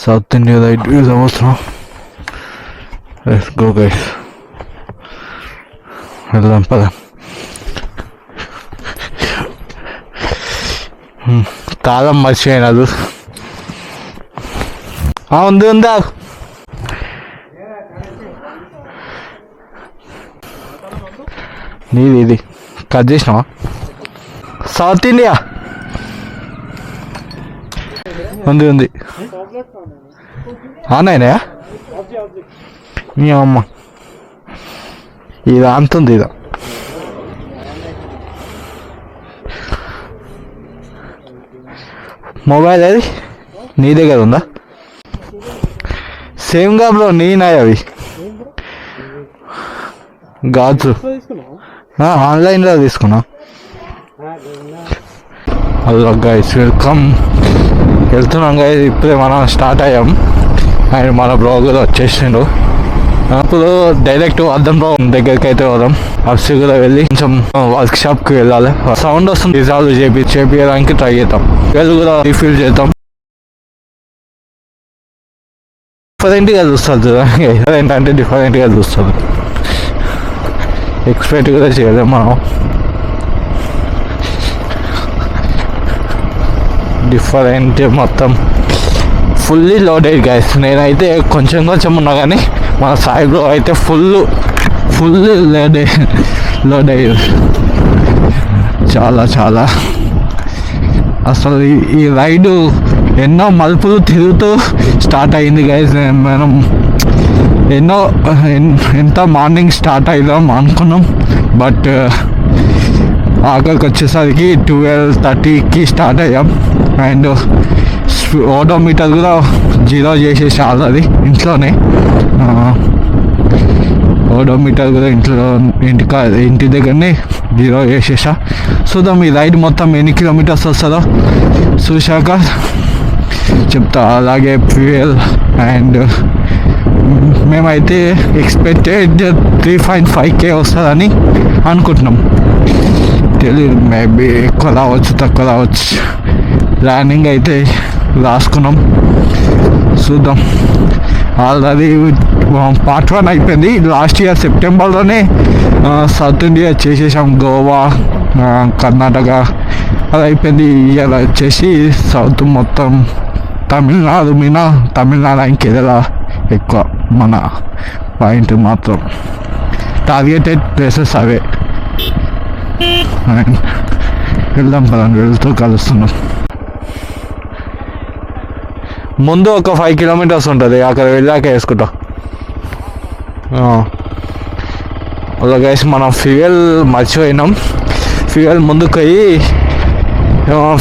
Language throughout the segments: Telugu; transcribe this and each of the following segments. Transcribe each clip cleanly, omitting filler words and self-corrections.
సౌత్ ఇండియా రైడ్ యూజ్ అవసరం. లెట్స్ గో గైస్, వెళ్దాం పద. తాళం మర్చిపోయినది. ఉంది ఉందా? నీది ఇది కట్ చేసినావా? సౌత్ ఇండియా ఉంది ఆనాయనయా మీ అమ్మ ఇది అంతుంది. ఇది మొబైల్ అది నీ దగ్గర ఉందా? సేమ్గా బ్రో, నేనాయి అవి గాజు ఆన్లైన్లో తీసుకున్నా. Hello guys, welcome. వెళ్తున్నాం గైస్, ఇప్పుడే మనం స్టార్ట్ అయ్యాం అండ్ మన బ్లాగ్ వచ్చేసిండు. అప్పుడు డైరెక్ట్ అద్దం బ్లాగ్ దగ్గరికి అయితే పోదాం. అప్సి కూడా వెళ్ళి కొంచెం వర్క్ షాప్కి వెళ్ళాలి. సౌండ్ వస్తుంది, రిజాల్వ్ చేపించడానికి ట్రై చేద్దాం. వెళ్ళి కూడా రీఫిల్ చేద్దాం. డిఫరెంట్గా చూస్తుంది ఏంటంటే డిఫరెంట్గా చూస్తుంది. ఎక్స్పెక్ట్ కూడా చేయలేం మనం. డిఫరెంట్ మొత్తం ఫుల్లీ లోడెడ్ గైస్. నేనైతే కొంచెం ఉన్నా కానీ మన సాయిలో అయితే ఫుల్ లోడెడ్ చాలా అసలు ఈ రైడు ఎన్నో మలుపులు తిరుగుతూ స్టార్ట్ అయింది గైస్. మనం ఎంత మార్నింగ్ స్టార్ట్ అయిదాం అనుకున్నాం, బట్ ఆఖరికి వచ్చేసరికి 12:30కి స్టార్ట్ అయ్యాం. అండ్ ఓడోమీటర్ కూడా 0 చేసేసి ఆల్రెడీ ఇంట్లోనే. ఓడోమీటర్ కూడా ఇంటి దగ్గరనే 0 చేసేసా. చూద్దాం ఈ రైడ్ మొత్తం ఎన్ని కిలోమీటర్స్ వస్తుందో చూశాక చెప్తా. అలాగే ఫ్యూయల్ అండ్ మేమైతే ఎక్స్పెక్టెడ్ 3.5K వస్తుందని అనుకుంటున్నాం. తెలియదు, మేబీ ఎక్కువ రావచ్చు తక్కువ రావచ్చు. ప్లానింగ్ అయితే రాసుకున్నాం, చూద్దాం. ఆల్రెడీ పార్ట్ 1 అయిపోయింది లాస్ట్ ఇయర్ సెప్టెంబర్లోనే. సౌత్ ఇండియా చేసేసాం, గోవా, కర్ణాటక అది అయిపోయింది. ఇయర్ వచ్చేసి సౌత్ మొత్తం తమిళనాడు అండ్ కేరళ ఎక్కువ మన పాయింట్ మాత్రం. టార్గెటెడ్ ప్లేసెస్ అవే. వెళ్దాం కదండి, వెళ్తూ కలుస్తున్నాం. ముందు ఒక 5 కిలోమీటర్స్ ఉంటుంది, అక్కడ వెళ్ళాక వేసుకుంటాం. అలా గైస్, మనం ఫ్యూయల్ మర్చిపోయినాం. ఫ్యూయల్ ముందుకు పోయి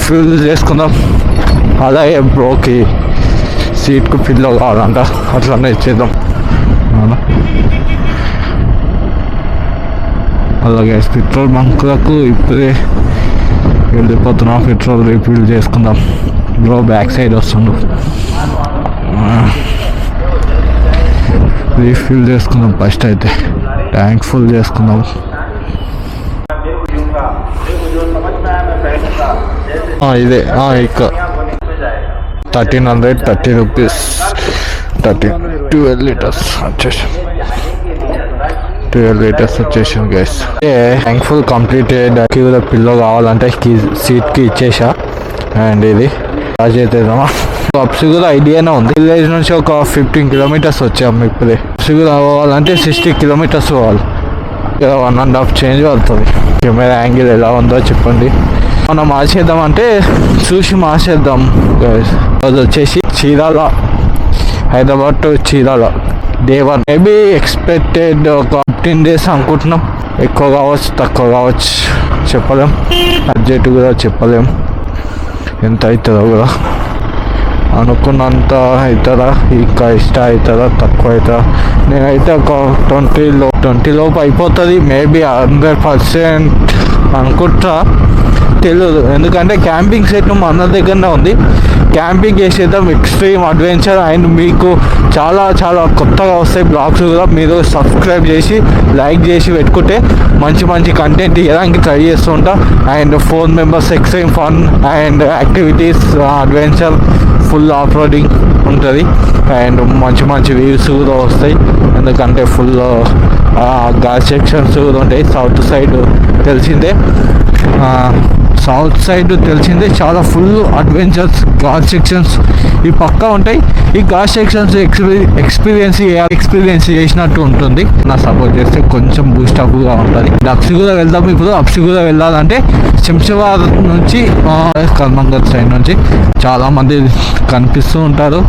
ఫ్యూల్ చేసుకుందాం. అలాగే బ్రోకి సీట్కు పిల్లో కావాలంట, అట్లనే ఇచ్చేద్దాం. అలాగే పెట్రోల్ బంకులకు ఇప్పుడే వెళ్ళిపోతున్నాం. పెట్రోల్ రీఫిల్ చేసుకుందాం. బ్రో బ్యాక్ సైడ్ వస్తుండు, రీఫిల్ చేసుకుందాం. ఫస్ట్ అయితే ట్యాంక్ ఫుల్ చేసుకుందాం. ఇదే ఇక్కడ 1330 రూపీస్ 12 లీటర్స్ వచ్చేసి 12 లీటర్స్ వచ్చేసాం గైస్. Thankful completed. క్యూలో పిల్లో కావాలంటే సీట్కి ఇచ్చేసా. అండ్ ఇది చార్జ్ అవుతుందమ్మా. అప్సి కూడా ఐడియానే ఉంది. విలేజ్ నుంచి ఒక 15 కిలోమీటర్స్ వచ్చాము. ఇప్పుడే అప్సి కూడా పోవాలంటే 60 కిలోమీటర్స్ పోవాలి. 1.5 చేంజ్ పడుతుంది. కెమెరా యాంగిల్ ఎలా ఉందో చెప్పండి. మనం మార్చేద్దామంటే చూసి మార్చేద్దాం గైస్. అది వచ్చేసి Chirala, Hyderabad to Chirala day 1. Maybe expected ఒక 15 days అనుకుంటున్నాం. ఎక్కువ కావచ్చు తక్కువ కావచ్చు చెప్పలేం. బడ్జెట్ కూడా చెప్పలేం ఎంత అవుతుందో కూడా. అనుకున్నంత అవుతుందా, ఇంకా ఇష్టం అవుతుందా తక్కువ అవుతుందా. నేనైతే ఒక 20 లోపు అయిపోతుంది. మేబీ 100% అనుకుంటా, తెలియదు. ఎందుకంటే క్యాంపింగ్ సెట్ మన దగ్గరనే ఉంది. క్యాంపింగ్ చేసేద్దాం, ఎక్స్ట్రీమ్ అడ్వెంచర్. అండ్ మీకు చాలా కొత్తగా వస్తాయి బ్లాగ్స్ కూడా. మీరు సబ్స్క్రైబ్ చేసి లైక్ చేసి పెట్టుకుంటే మంచి కంటెంట్ ఇవ్వడానికి ట్రై చేస్తూ ఉంటా. And 4 members extreme fun and activities, adventure full off roading ఉంటుంది అండ్ మంచి మంచి వ్యూస్ కూడా వస్తాయి. ఎందుకంటే ఫుల్ ఘాట్ సెక్షన్స్ కూడా ఉంటాయి. సౌత్ సైడ్ తెలిసిందే, చాలా ఫుల్ అడ్వెంచర్స్ ఘాట్ సెక్షన్స్ ఈ పక్కా ఉంటాయి. ఈ ఘాట్ సెక్షన్స్ ఎక్స్పీరియన్స్ చేసినట్టు ఉంటుంది. నా సపోర్ట్ చేస్తే కొంచెం బూస్టప్గా ఉంటుంది. అప్సిగూడ వెళ్దాం. ఇప్పుడు అప్సిగూడ వెళ్ళాలంటే శంషాబాద్ నుంచి కర్మంగల్ సైడ్ నుంచి చాలామంది కనిపిస్తూ ఉంటారు.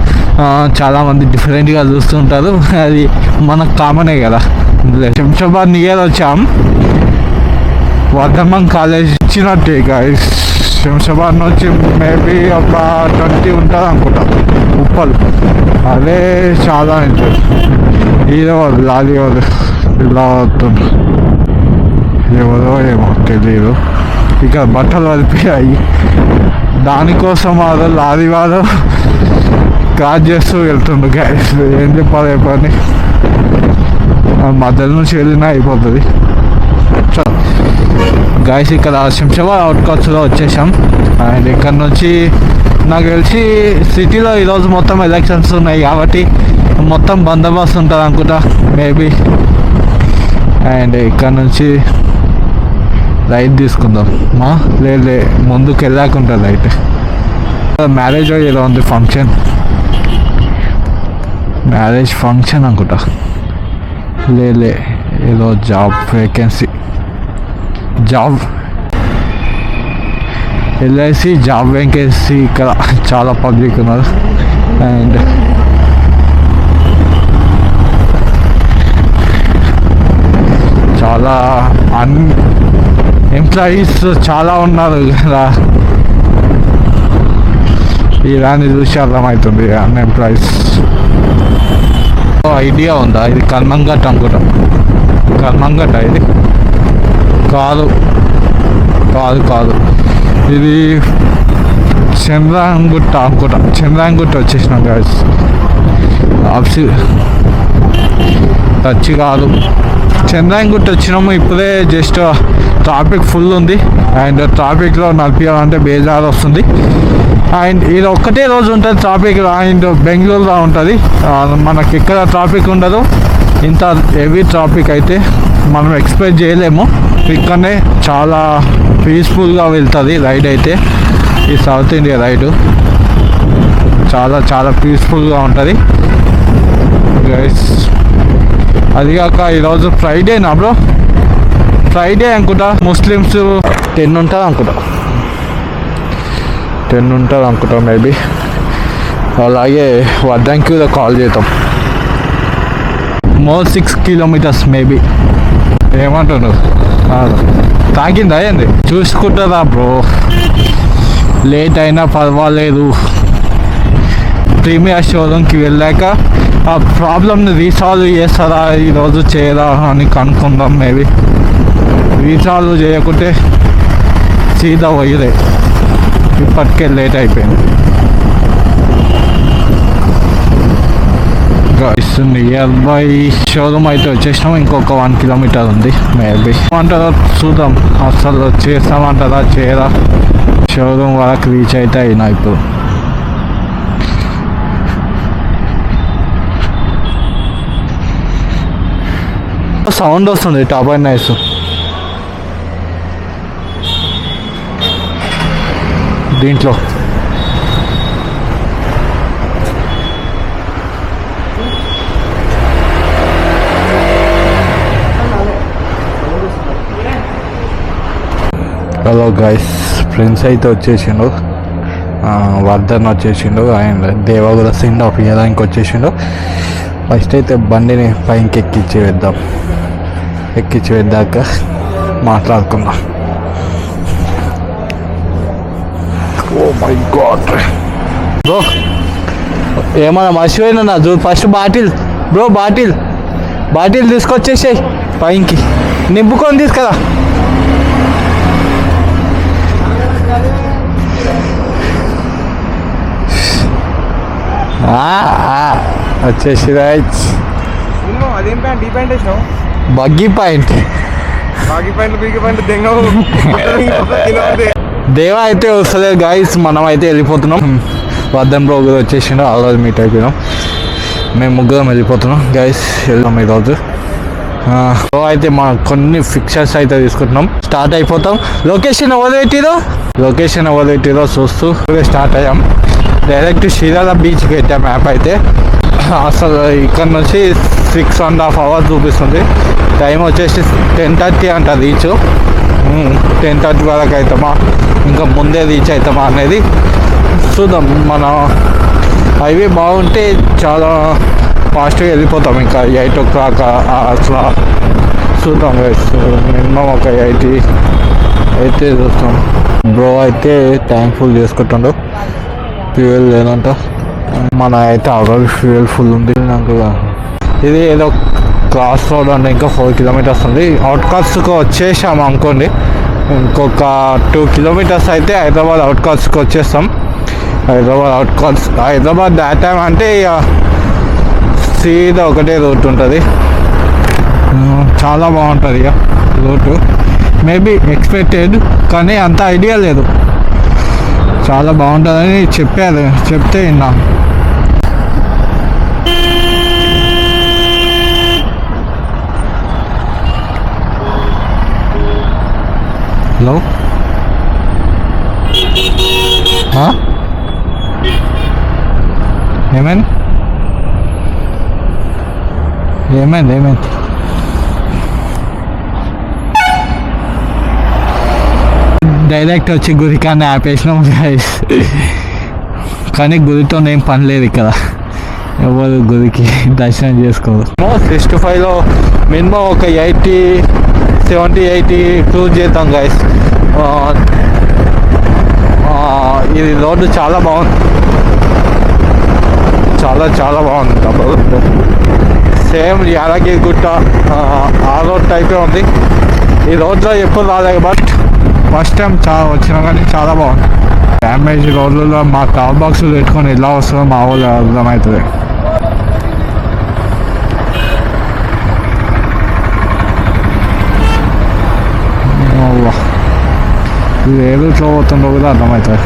చాలామంది డిఫరెంట్గా చూస్తూ ఉంటారు. అది మనకు కామనే కదా. శంషాబాద్ నియర్ వచ్చాం. వర్ధమాన్ కాలేజ్ ఇచ్చినట్టే గైస్. శంషాబాద్ నుంచి మేబీ ఒక 20 ఉంటుంది అనుకుంటా ఉప్పల్. అదే చాలా ఇంట్రెస్ట్. ఈరోజు లారీ వాళ్ళు ఇలా వస్తుంది, ఎవరో ఏమో తెలియదు. ఇక బట్టలు వదిలిపోయాయి, దానికోసం వాళ్ళు లారీ వాళ్ళు క్రాస్ చేస్తూ వెళ్తుండ్రు గైస్. ఏం చెప్పాలి పని, మధ్యలో నుంచి వెళ్ళినా అయిపోతుంది. గైస్ ఇక్కడ శంషాబాద్ అవుట్కట్స్లో వచ్చేసాం. అండ్ ఇక్కడ నుంచి నాకు తెలిసి సిటీలో ఈరోజు మొత్తం ఎలక్షన్స్ ఉన్నాయి కాబట్టి మొత్తం బందోబస్తు ఉంటుంది అనుకుంటా మేబీ. అండ్ ఇక్కడ నుంచి రైట్ తీసుకుందాం. లే ముందుకు వెళ్ళాక ఉంటుంది రైట్. మ్యారేజ్ ఏదో ఉంది మ్యారేజ్ ఫంక్షన్ అనుకుంటా. లే ఏదో job vacancy, LIC job vacancy. ఇక్కడ చాలా పబ్లిక్ ఉన్నారు. అండ్ చాలా ఎంప్లాయీస్ చాలా ఉన్నారు కదా. ఇలాంటి చూసి అర్థమవుతుంది అన్ఎంప్లాయీస్. ఐడియా ఉందా ఇది కర్మంఘట్ అనుకుంటా. కర్మంఘట్ ఇది కాదు, ఇది చంద్రాంగుట్ట అనుకుంటా. చంద్రాంగుట్ట వచ్చేసినాం గాయస్. టచ్ కాదు, చంద్రాంగుట్ట వచ్చినాము ఇప్పుడే. జస్ట్ ట్రాఫిక్ ఫుల్ ఉంది అండ్ ట్రాఫిక్లో నడిపించాలంటే బేజారు వస్తుంది. అండ్ ఇది ఒక్కటే రోజు ఉంటుంది ట్రాఫిక్. అండ్ బెంగళూరులో ఉంటుంది, మనకి ఇక్కడ ట్రాఫిక్ ఉండదు. ఇంత హెవీ ట్రాఫిక్ అయితే మనం ఎక్స్పెక్ట్ చేయలేము. ఇక్కడనే చాలా పీస్ఫుల్గా వెళ్తుంది రైడ్ అయితే. ఈ సౌత్ ఇండియా రైడు చాలా పీస్ఫుల్గా ఉంటుంది గైస్. అది కాక ఈరోజు ఫ్రైడేనా బ్రో? ఫ్రైడే అనుకుంటా. ముస్లిమ్స్ 10 ఉంటుంది అనుకుంటా మేబీ. అలాగే వర్ధంకిలో కాల్ చేద్దాం. 6 kilometers మేబీ. ఏమంటున్నారు? తాగిందా ఏంది? చూసుకుంటారా బ్రో, లేట్ అయినా పర్వాలేదు. ప్రీమియర్ షోరూమ్కి వెళ్ళాక ఆ ప్రాబ్లమ్ని రీసాల్వ్ చేస్తారా ఈరోజు చేయరా అని కనుక్కుందాం మేబీ. రీసాల్వ్ చేయకుంటే సీదా పోయిరే. ఇప్పటికే లేట్ అయిపోయింది. నియర్ బై షోరూమ్ అయితే వచ్చేసినాం. ఇంకొక 1 kilometer ఉంది మేబీ. అంటారా చూద్దాం, అసలు చేస్తామంటారా చేయరా. షోరూమ్ వరకు రీచ్ అయితే అయినా. ఇప్పుడు సౌండ్ వస్తుంది టాప్ అండ్ నైస్. దీంట్లో హలో గైస్, ఫ్రెండ్స్ అయితే వచ్చేసిండు. వర్ధన్ వచ్చేసిండు అండ్ దేవ కూడా సెండ్ ఆఫ్ ఇవ్వడానికి వచ్చేసిండు. ఫస్ట్ అయితే బండిని పైకి ఎక్కించి వేద్దాక మాట్లాడుకుందాం. ఓ మై గాడ్ బ్రో, ఏమన్నా మర్చిపోయినా చూ. ఫస్ట్ బాటిల్ తీసుకొచ్చేసాయి పైకి, నింపుకొని తీసుకురా. వచ్చేసి రైట్. అదేం ప్యాంట్? ఈ ప్యాంట్ వేసినావు? బగ్గీ పాయింట్ దేవా అయితే వస్తలేదు గాయస్, మనం అయితే వెళ్ళిపోతున్నాం. వర్ధన్ బ్రో కూడా వచ్చేసిండు, ఆల్రెడీ మీట్ అయిపోయినాం. మేము ముగ్గురం వెళ్ళిపోతున్నాం గైస్, వెళ్దాం ఈరోజు. సో అయితే మా కొన్ని ఫిక్చర్స్ అయితే తీసుకుంటున్నాం, స్టార్ట్ అయిపోతాం. లొకేషన్ ఎవరు పెట్టిరో చూస్తూ స్టార్ట్ అయ్యాం. డైరెక్ట్ శ్రీరాల బీచ్కి పెట్టాం మ్యాప్ అయితే. అసలు ఇక్కడ నుంచి 6.5 hours చూపిస్తుంది. టైం వచ్చేసి 10:30 అంట రీచ్. 10:30 వరకు అవుతామా ఇంకా ముందే రీచ్ అవుతామా అనేది చూద్దాం. మన హైవే బాగుంటే చాలా ఫాస్ట్గా వెళ్ళిపోతాం. ఇంకా 8 o'clock అట్లా చూద్దాం గైస్. మినిమం ఒక 80 అయితే చూస్తాం. బ్రో అయితే థ్యాంక్ఫుల్ చేసుకుంటాడు, ఫ్యూయల్ లేదంట. మన అయితే ఆల్రెడీ ఫ్యూయల్ ఫుల్ ఉంది. నాకు ఇది ఏదో క్రాస్ రోడ్ అంటే ఇంకా 4 kilometers ఉంది. అవుట్కట్స్కి వచ్చేసాము అనుకోండి, ఇంకొక 2 kilometers అయితే హైదరాబాద్ అవుట్కట్స్కి వచ్చేస్తాం. హైదరాబాద్ దాట్ టైం అంటే ఇక సీదా ఒకటే రూట్ ఉంటుంది. చాలా బాగుంటుంది ఇక రూటు. మేబీ ఎక్స్పెక్టెడ్ కానీ అంత ఐడియా లేదు. చాలా బాగుంటుందని చెప్తే విన్నా. హలో, ఏమైంది? డైరెక్ట్ వచ్చి గురికాన్ని ఆపేసినాం గైస్. కానీ గురితో ఏం పని లేదు ఇక్కడ, ఎవరు గురికి దర్శనం చేసుకోరు. 65లో మినిమం ఒక 70-80 క్రూజ్ చేద్దాం గైస్. ఇది రోడ్డు చాలా బాగుంది, చాలా బాగుంది. సేమ్ యాదగిరి గుట్ట ఆ రోడ్ టైపే ఉంది. ఈ రోడ్లో ఎప్పుడు రాలేదు, బట్ ఫస్ట్ టైం వచ్చినా కానీ చాలా బాగుంది. డ్యామేజ్ రోడ్లలో మా టాప్ బాక్సులు పెట్టుకొని ఎలా వస్తుందో మా వాళ్ళు అర్థమవుతుంది. ఇది ఏ రూట్లో పోతుందో కూడా అర్థమవుతుంది.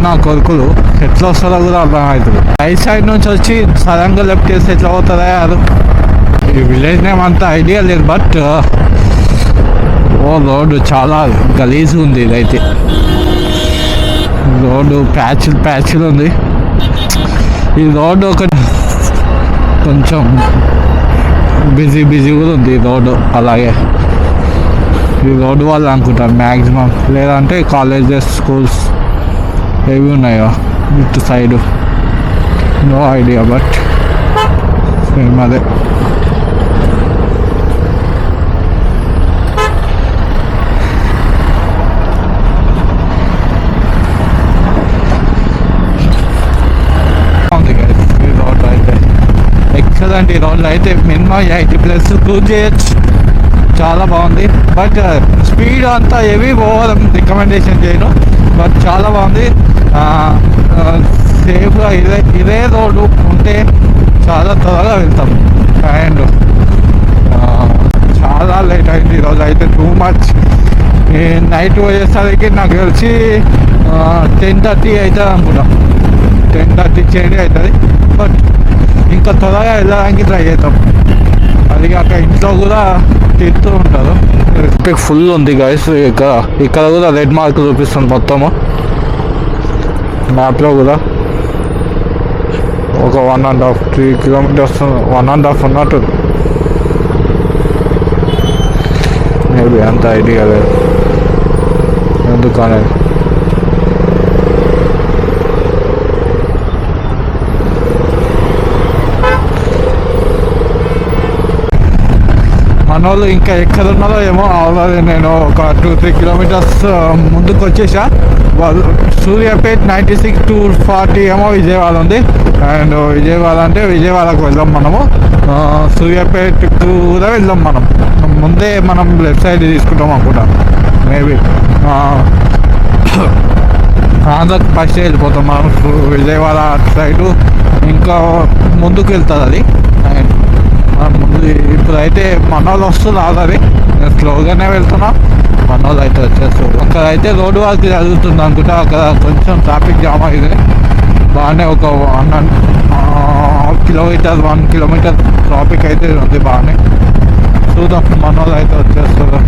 నా కొడుకులు ఎట్లా వస్తుందో కూడా అర్థమవుతుంది. రైట్ సైడ్ నుంచి వచ్చి సడన్గా లెఫ్ట్ చేస్తే ఎట్లా పోతుందా అది. ఈ విలేజ్ నేమ్ అంత ఐడియా లేదు, బట్ రోడ్డు చాలా గలీజ్గా ఉంది. ఇదైతే రోడ్డు ప్యాచ్లు ఉంది. ఈ రోడ్డు ఒక కొంచెం బిజీ కూడా ఉంది ఈ రోడ్డు. అలాగే ఈ రోడ్డు వాళ్ళు అనుకుంటారు మ్యాక్సిమం, లేదంటే కాలేజెస్ స్కూల్స్ ఏవి ఉన్నాయో ఇటు side, no idea, but same అదే. ఎక్సలెంట్. ఈ రోడ్లో అయితే మినిమం 80+ క్రూజ్ చేయొచ్చు, చాలా బాగుంది. బట్ స్పీడ్ అంతా హెవీ పోవడం రికమెండేషన్ చేయను, బట్ చాలా బాగుంది. సేఫ్గా ఇదే రోడ్డు ఉంటే చాలా త్వరగా వెళ్తాం. అండ్ చాలా లేట్ అయింది ఈరోజు అయితే, టూ మచ్. నైట్ పోయేసరికి నాకు తెలిసి 10:30 అవుతుంది అనుకుంటాం. 10:30 చేంజ్ అవుతుంది, బట్ ఇంకా త్వరగా వెళ్ళడానికి ట్రై చేద్దాం. అది కాక ఇంట్లో కూడా తింటూ ఉంటారు. ఫుల్ ఉంది గైస్. ఇక్కడ కూడా రెడ్ మార్క్ చూపిస్తుంది మొత్తము మ్యాప్లో కూడా. ఒక 1.5-3 kilometers 1.5 ఉన్నట్టు, మేబీ అంత ఐడియా లేదు ఎందుకనేది. మనోళ్ళు ఇంకా ఎక్కడ ఉన్నారో ఏమో. ఆల్రెడీ నేను ఒక 2-3 kilometers ముందుకు వచ్చేసా. సూర్యాపేట్ 96-40 ఏమో విజయవాడ ఉంది. అండ్ విజయవాడ అంటే విజయవాడకు వెళ్దాం మనము. సూర్యాపేటకు కూడా వెళ్దాం మనం. ముందే మనం లెఫ్ట్ సైడ్ తీసుకుంటాం అనుకుంటాం మేబీ. ఆంధ్రకి ఫస్ట్ వెళ్ళిపోతాం మనం. విజయవాడ సైడు ఇంకా ముందుకు వెళ్తుంది అది. అండ్ ముందు ఇప్పుడైతే మన వాళ్ళు వస్తున్నారు, అది నేను స్లోగానే వెళ్తున్నా. మన వాళ్ళు అయితే వచ్చేస్తారు. అక్కడైతే రోడ్డు వర్క్ జరుగుతుంది అనుకుంటా, అక్కడ కొంచెం ట్రాఫిక్ జామ్ అయింది. బాగానే ఒక 1 కిలోమీటర్ ట్రాఫిక్ అయితే ఉంది బాగానే. చూద్దాం, మన వాళ్ళు అయితే వచ్చేస్తారు.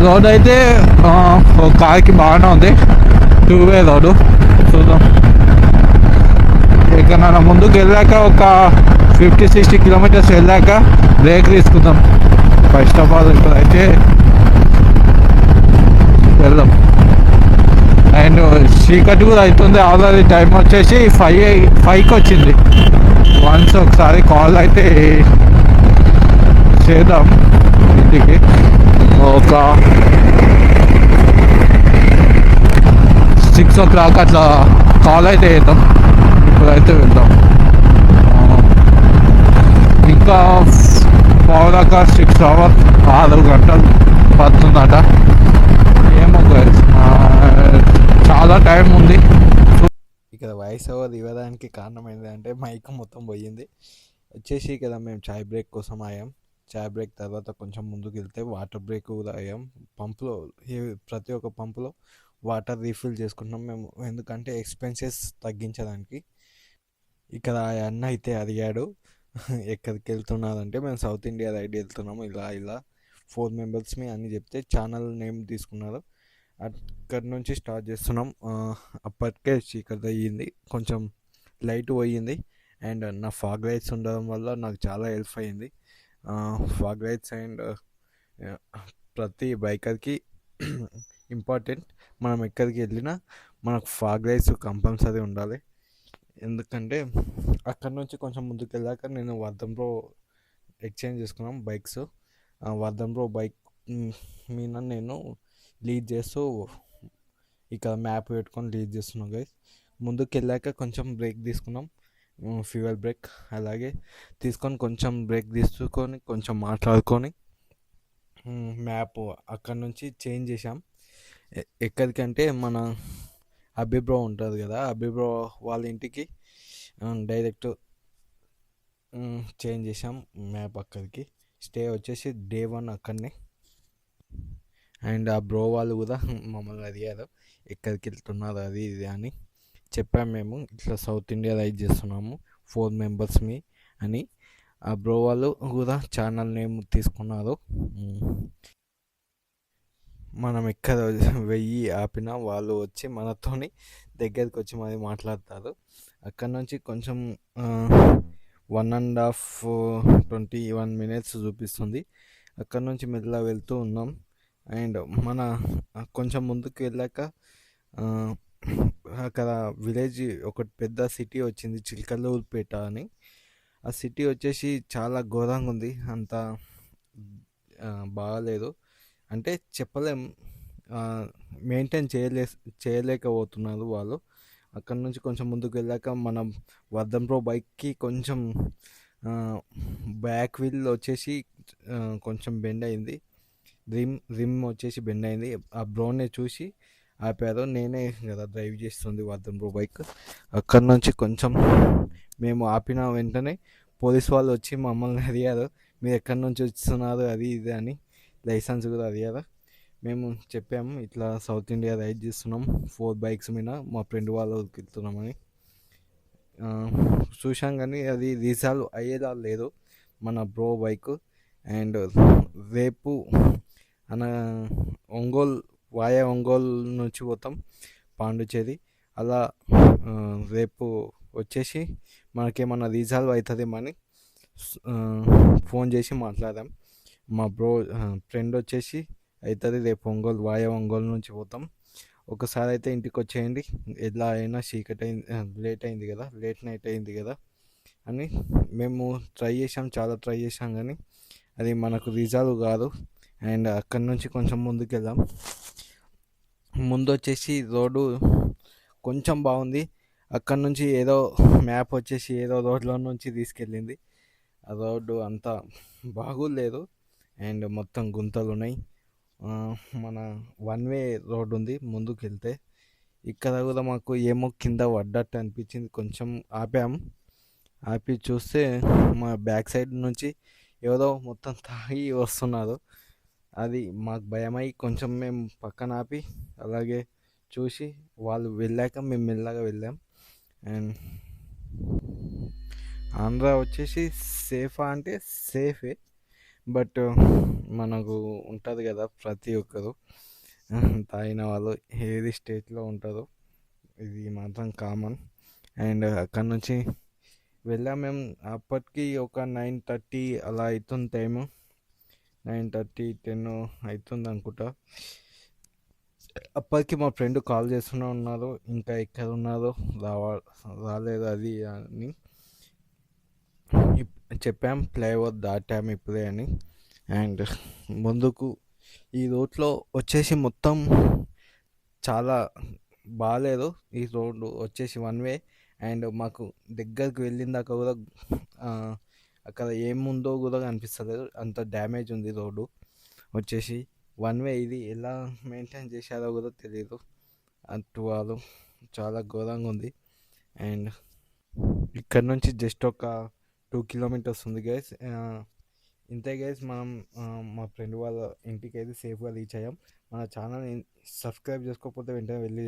రోడ్ అయితే ఒక కార్కి బాగానే ఉంది, 2-వే రోడ్డు. చూద్దాం, ఇక నన్ను ముందుకు వెళ్ళాక ఒక 50-60 కిలోమీటర్స్ వెళ్ళాక బ్రేక్ తీసుకుందాం. ఫస్ట్ ఆఫ్ ఆల్ ఇప్పుడైతే వెళ్దాం. అండ్ చీకటి కూడా అవుతుంది ఆల్రెడీ. టైం వచ్చేసి 5కి వచ్చింది. వన్స్ ఒకసారి కాల్ అయితే చేద్దాం ఇంటికి. ఒక 6 o'clock అట్లా కాల్ అయితే చేద్దాం. ఇప్పుడైతే వెళ్దాం. ఇంకా పౌదాకా 6 hours 6 గంటలు పడుతుందట. ఏమో చాలా టైం ఉంది. ఇక్కడ వాయిస్ ఓవర్ ఇవ్వడానికి కారణం ఏంటంటే మైక్ మొత్తం పోయింది. వచ్చేసి ఇక్కడ మేము చాయ్ బ్రేక్ కోసం అయ్యాం. చాయ్ బ్రేక్ తర్వాత కొంచెం ముందుకు వెళ్తే వాటర్ బ్రేక్ కూడా అయ్యాం. పంపులో ప్రతి ఒక్క పంపులో వాటర్ రీఫిల్ చేసుకుంటున్నాం మేము, ఎందుకంటే ఎక్స్పెన్సెస్ తగ్గించడానికి. ఇక్కడ అన్న అయితే అడిగాడు ఎక్కడికి వెళ్తున్నారంటే మేము సౌత్ ఇండియా రైడ్ వెళ్తున్నాము, ఇలా 4 మెంబర్స్ని అని చెప్తే ఛానల్ నేమ్ తీసుకున్నారు. అక్కడి నుంచి స్టార్ట్ చేస్తున్నాం. అప్పటికే చీకటి అయ్యింది, కొంచెం లైట్ పోయింది. అండ్ నా ఫాగ్ లైట్స్ ఉండడం వల్ల నాకు చాలా హెల్ప్ అయ్యింది. ఫాగ్ లైట్స్ అండ్ ప్రతి బైకర్కి ఇంపార్టెంట్. మనం ఎక్కడికి వెళ్ళినా మనకు ఫాగ్ లైట్స్ కంపల్సరీ ఉండాలి. ఎందుకంటే అక్కడ నుంచి కొంచెం ముందుకు వెళ్ళాక నేను వర్ధంలో ఎక్స్చేంజ్ చేసుకున్నాం బైక్స్. వర్ధంలో బైక్ మీద నేను లీడ్ చేస్తూ ఇక్కడ మ్యాప్ పెట్టుకొని లీడ్ చేస్తున్నాం గైస్. ముందుకు వెళ్ళాక కొంచెం బ్రేక్ తీసుకున్నాం, ఫ్యూయల్ బ్రేక్. అలాగే తీసుకొని కొంచెం బ్రేక్ తీసుకొని కొంచెం మాట్లాడుకొని మ్యాప్ అక్కడ నుంచి చేంజ్ చేసాం. ఎక్కడికంటే మన అభిబ్రో ఉంటుంది కదా, అభిబ్రో వాళ్ళ ఇంటికి డైరెక్ట్ చేంజ్ చేసాం మ్యాప్. అక్కడికి స్టే వచ్చేసి డే 1 అక్కడనే. అండ్ ఆ బ్రో వాళ్ళు కూడా మమ్మల్ని అడిగారు ఎక్కడికి వెళ్తున్నారు అది ఇది అని. చెప్పాము మేము ఇట్లా సౌత్ ఇండియా రైడ్ చేస్తున్నాము 4 మెంబర్స్ని అని. ఆ బ్రో వాళ్ళు కూడా ఛానల్ నేమ్ తీసుకున్నారు. మనం ఎక్కడ వెయ్యి ఆపినా వాళ్ళు వచ్చి మనతోని దగ్గరికి వచ్చి మరి మాట్లాడతారు. అక్కడ నుంచి కొంచెం 1.5-21 minutes చూపిస్తుంది. అక్కడ నుంచి మెల్లగా వెళ్తూ ఉన్నాం. అండ్ మన కొంచెం ముందుకు వెళ్ళాక అక్కడ విలేజ్ ఒకటి పెద్ద సిటీ వచ్చింది, చిలకలూరుపేట అని. ఆ సిటీ వచ్చేసి చాలా ఘోరంగా ఉంది, అంత బాగాలేదు అంటే చెప్పలేం. మెయింటైన్ చేయలేకపోతున్నారు వాళ్ళు. అక్కడ నుంచి కొంచెం ముందుకు వెళ్ళాక మనం వర్ధంప్రో బైక్కి కొంచెం బ్యాక్ వీల్ వచ్చేసి కొంచెం బెండ్ అయింది, రిమ్ వచ్చేసి బెండ్ అయింది. ఆ బ్రోనే చూసి ఆపారు, నేనే కదా డ్రైవ్ చేస్తుంది వర్ధంప్రో బైక్. అక్కడ నుంచి కొంచెం మేము ఆపిన వెంటనే పోలీస్ వాళ్ళు వచ్చి మమ్మల్ని అడిగారు మీరు ఎక్కడి నుంచి వస్తున్నారు అది ఇది అని. లైసెన్స్ కూడా అడిగారు. మేము చెప్పాము ఇట్లా సౌత్ ఇండియా రైడ్ చేస్తున్నాం 4 బైక్స్ మీద మా ఫ్రెండ్ వాళ్ళు వెళ్తున్నామని. చూసాం కానీ అది రీసాల్వ్ అయ్యేలా లేదు మన బ్రో బైక్. అండ్ రేపు ఒంగోలు నుంచి పోతాం పాండుచేరి. అలా రేపు వచ్చేసి మనకేమన్నా రీసాల్వ్ అవుతుందేమని ఫోన్ చేసి మాట్లాడాం. మా ఫ్రెండ్ వచ్చేసి అవుతుంది రేపు ఒంగోలు నుంచి పోతాం. ఒకసారి అయితే ఇంటికి వచ్చేయండి, ఎలా అయినా చీకటి అయింది, లేట్ నైట్ అయింది కదా అని మేము చాలా ట్రై చేసాం కానీ అది మనకు రిజాల్వ్ కాదు. అండ్ అక్కడి నుంచి కొంచెం ముందుకు వెళ్దాం. ముందు వచ్చేసి రోడ్డు కొంచెం బాగుంది, అక్కడ నుంచి ఏదో మ్యాప్ వచ్చేసి ఏదో రోడ్లో నుంచి తీసుకెళ్ళింది. ఆ రోడ్డు అంతా బాగోలేదు అండ్ మొత్తం గుంతలు ఉన్నాయి. మన 1-వే రోడ్ ఉంది ముందుకు వెళ్తే. ఇక్కడ కూడా మాకు ఏమో కింద పడ్డట్టు అనిపించింది, కొంచెం ఆపాము. ఆపి చూస్తే మా బ్యాక్ సైడ్ నుంచి ఎవరో మొత్తం తాగి వస్తున్నారు. అది మాకు భయమై కొంచెం మేము పక్కన ఆపి అలాగే చూసి వాళ్ళు వెళ్ళాక మేము మెల్లగా వెళ్ళాం. అండ్ ఆంధ్ర వచ్చేసి సేఫా అంటే సేఫే, బట్ మనకు ఉంటుంది కదా ప్రతి ఒక్కరు తాగిన వాళ్ళు ఏది స్టేట్లో ఉంటారో ఇది మాత్రం కామన్. అండ్ అక్కడ నుంచి వెళ్ళాం మేము. అప్పటికి ఒక 9:30 అలా అవుతుంది టైము. 9:30 10 అవుతుంది అనుకుంటా. అప్పటికి మా ఫ్రెండ్ కాల్ చేస్తూనే ఉన్నారు, ఇంకా ఎక్కడ ఉన్నారో రాలేదు అది అని చెప్పాం. ఫ్లైఓవర్ దాటాం ఇప్పుడే అని. అండ్ ముందుకు ఈ రోడ్లో వచ్చేసి మొత్తం చాలా బాగాలేదు. ఈ రోడ్డు వచ్చేసి వన్ వే. అండ్ మాకు దగ్గరికి వెళ్ళిన దాకా కూడా అక్కడ ఏముందో కూడా కనిపిస్తలేదు, అంత డ్యామేజ్ ఉంది రోడ్డు వచ్చేసి. వన్ వే ఇది ఎలా మెయింటైన్ చేశారో కూడా తెలియదు అటు వాళ్ళు, చాలా ఘోరంగా ఉంది. అండ్ ఇక్కడ నుంచి జస్ట్ ఒక 2 కిలోమీటర్స్ ఉంది గైస్. ఇంతే గైస్, మనం మా ఫ్రెండ్ వాళ్ళ ఇంటికి అయితే సేఫ్గా రీచ్ అయ్యాం. మన ఛానల్ని సబ్స్క్రైబ్ చేసుకోకపోతే వెంటనే వెళ్ళి